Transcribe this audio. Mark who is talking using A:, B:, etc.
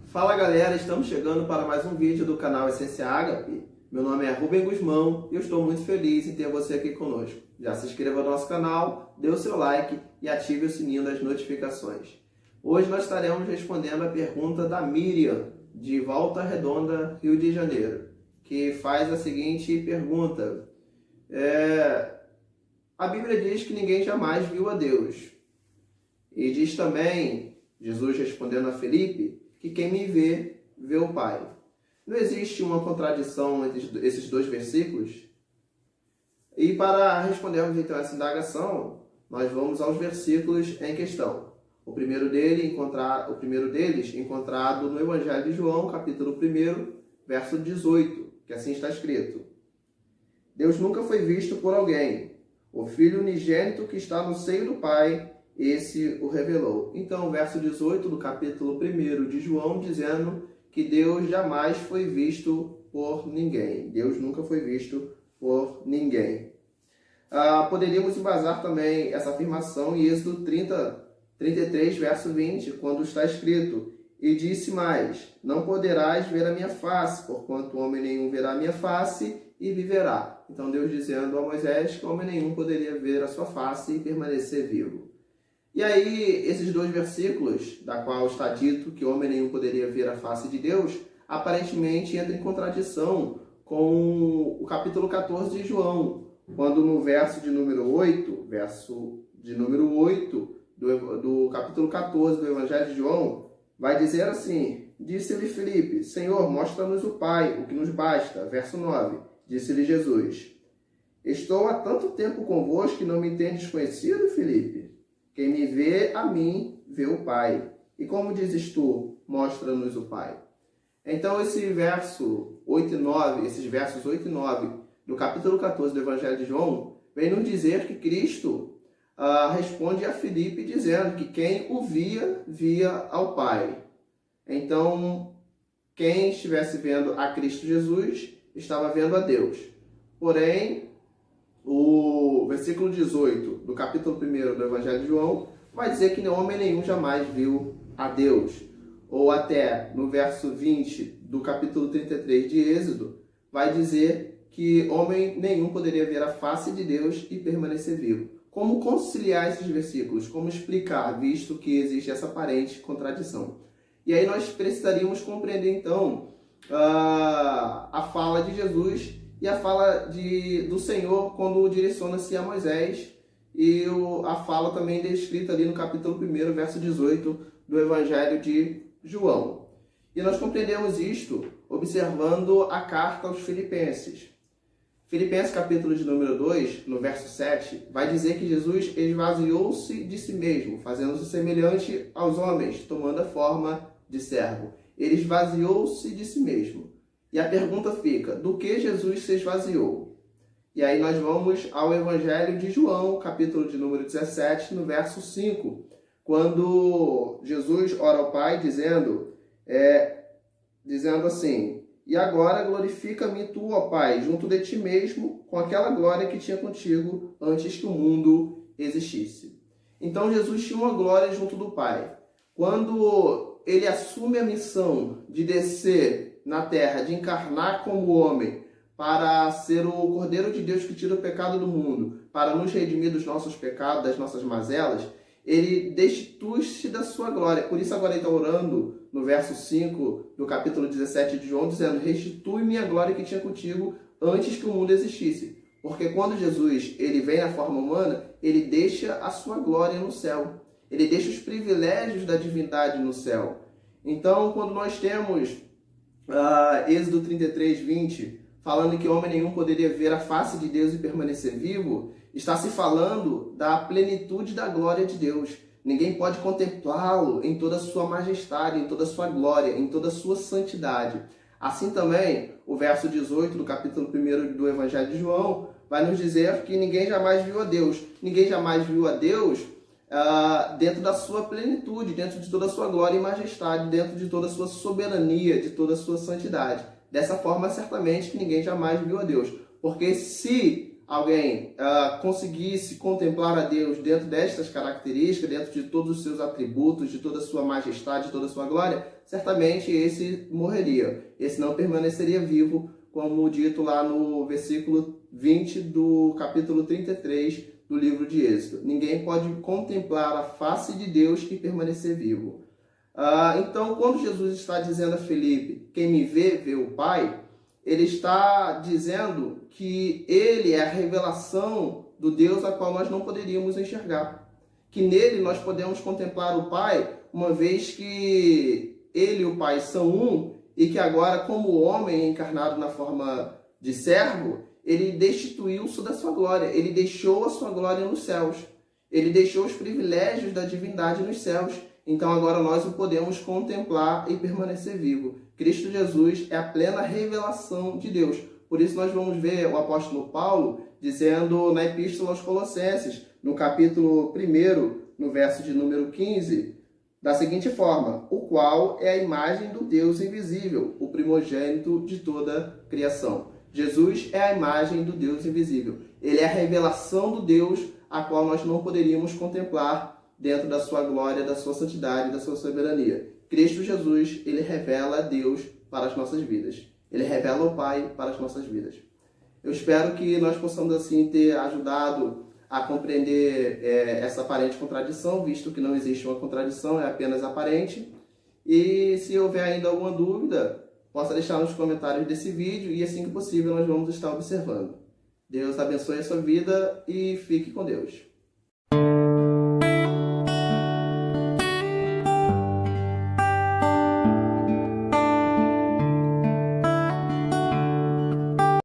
A: Fala galera, estamos chegando para mais um vídeo do canal Essência Ágape. Meu nome é Rubem Guzmão e eu estou muito feliz em ter você aqui conosco. Já se inscreva no nosso canal, dê o seu like e ative o sininho das notificações. Hoje nós estaremos respondendo a pergunta da Miriam, de Volta Redonda, Rio de Janeiro, que faz a seguinte pergunta. A Bíblia diz que ninguém jamais viu a Deus. E diz também, Jesus respondendo a Felipe, que quem me vê, vê o Pai. Não existe uma contradição entre esses dois versículos? E para respondermos então essa indagação, nós vamos aos versículos em questão. O primeiro deles encontrado no Evangelho de João, capítulo 1, verso 18, que assim está escrito. Deus nunca foi visto por alguém. O Filho unigênito que está no seio do Pai, esse o revelou. Então, o verso 18 do capítulo 1 de João, dizendo que Deus jamais foi visto por ninguém. Deus nunca foi visto por ninguém. Poderíamos embasar também essa afirmação em Êxodo 33, verso 20, quando está escrito: E disse mais, não poderás ver a minha face, porquanto homem nenhum verá a minha face e viverá. Então, Deus dizendo a Moisés que homem nenhum poderia ver a sua face e permanecer vivo. E aí, esses dois versículos, da qual está dito que homem nenhum poderia ver a face de Deus, aparentemente entram em contradição com o capítulo 14 de João, quando no verso de número 8, do capítulo 14 do Evangelho de João, vai dizer assim: Disse-lhe Filipe, Senhor, mostra-nos o Pai, o que nos basta. Verso 9, disse-lhe Jesus, Estou há tanto tempo convosco que não me tendes conhecido, Filipe? Quem me vê a mim, vê o Pai. E como dizes tu, mostra-nos o Pai. Então, esses versos 8 e 9 do capítulo 14 do Evangelho de João, vem nos dizer que Cristo responde a Filipe dizendo que quem o via, via ao Pai. Então, quem estivesse vendo a Cristo Jesus, estava vendo a Deus. Porém, o versículo 18 do capítulo 1 do Evangelho de João vai dizer que homem nenhum jamais viu a Deus. Ou até no verso 20 do capítulo 33 de Êxodo, vai dizer que homem nenhum poderia ver a face de Deus e permanecer vivo. Como conciliar esses versículos? Como explicar, visto que existe essa aparente contradição? E aí nós precisaríamos compreender então a fala de Jesus e a fala do Senhor quando direciona-se a Moisés, e a fala também descrita ali no capítulo 1, verso 18 do Evangelho de João. E nós compreendemos isto observando a carta aos Filipenses. Filipenses, capítulo de número 2, no verso 7, vai dizer que Jesus esvaziou-se de si mesmo, fazendo-se semelhante aos homens, tomando a forma de servo. Ele esvaziou-se de si mesmo. E a pergunta fica, do que Jesus se esvaziou? E aí nós vamos ao Evangelho de João, capítulo de número 17, no verso 5, quando Jesus ora ao Pai dizendo assim, E agora glorifica-me tu, ó Pai, junto de ti mesmo, com aquela glória que tinha contigo antes que o mundo existisse. Então Jesus tinha uma glória junto do Pai. Quando ele assume a missão de descer na terra, de encarnar como homem, para ser o Cordeiro de Deus que tira o pecado do mundo, para nos redimir dos nossos pecados, das nossas mazelas, ele destitui-se da sua glória. Por isso agora ele está orando no verso 5 do capítulo 17 de João, dizendo, restitui-me a glória que tinha contigo antes que o mundo existisse. Porque quando Jesus ele vem na forma humana, ele deixa a sua glória no céu. Ele deixa os privilégios da divindade no céu. Então, quando nós temos Êxodo 33, 20, falando que homem nenhum poderia ver a face de Deus e permanecer vivo, está se falando da plenitude da glória de Deus. Ninguém pode contemplá-lo em toda a sua majestade, em toda a sua glória, em toda a sua santidade. Assim também, o verso 18 do capítulo 1 do Evangelho de João vai nos dizer que ninguém jamais viu a Deus. Ninguém jamais viu a Deus dentro da sua plenitude, dentro de toda a sua glória e majestade, dentro de toda a sua soberania, de toda a sua santidade. Dessa forma, certamente que ninguém jamais viu a Deus. Porque se alguém conseguisse contemplar a Deus dentro destas características, dentro de todos os seus atributos, de toda a sua majestade, de toda a sua glória, certamente esse morreria, esse não permaneceria vivo, como dito lá no versículo 20 do capítulo 33 do livro de Êxodo. Ninguém pode contemplar a face de Deus e permanecer vivo. Então, quando Jesus está dizendo a Filipe, quem me vê, vê o Pai, ele está dizendo que ele é a revelação do Deus a qual nós não poderíamos enxergar. Que nele nós podemos contemplar o Pai, uma vez que ele e o Pai são um, e que agora, como homem encarnado na forma de servo, ele destituiu-se da sua glória, ele deixou a sua glória nos céus, ele deixou os privilégios da divindade nos céus. Então agora nós o podemos contemplar e permanecer vivo. Cristo Jesus é a plena revelação de Deus. Por isso nós vamos ver o apóstolo Paulo dizendo na Epístola aos Colossenses, no capítulo 1, no verso de número 15, da seguinte forma: o qual é a imagem do Deus invisível, o primogênito de toda a criação. Jesus é a imagem do Deus invisível. Ele é a revelação do Deus a qual nós não poderíamos contemplar dentro da sua glória, da sua santidade, da sua soberania. Cristo Jesus, ele revela a Deus para as nossas vidas. Ele revela o Pai para as nossas vidas. Eu espero que nós possamos assim ter ajudado a compreender essa aparente contradição, visto que não existe uma contradição, é apenas aparente. E se houver ainda alguma dúvida, possa deixar nos comentários desse vídeo e assim que possível nós vamos estar observando. Deus abençoe a sua vida e fique com Deus.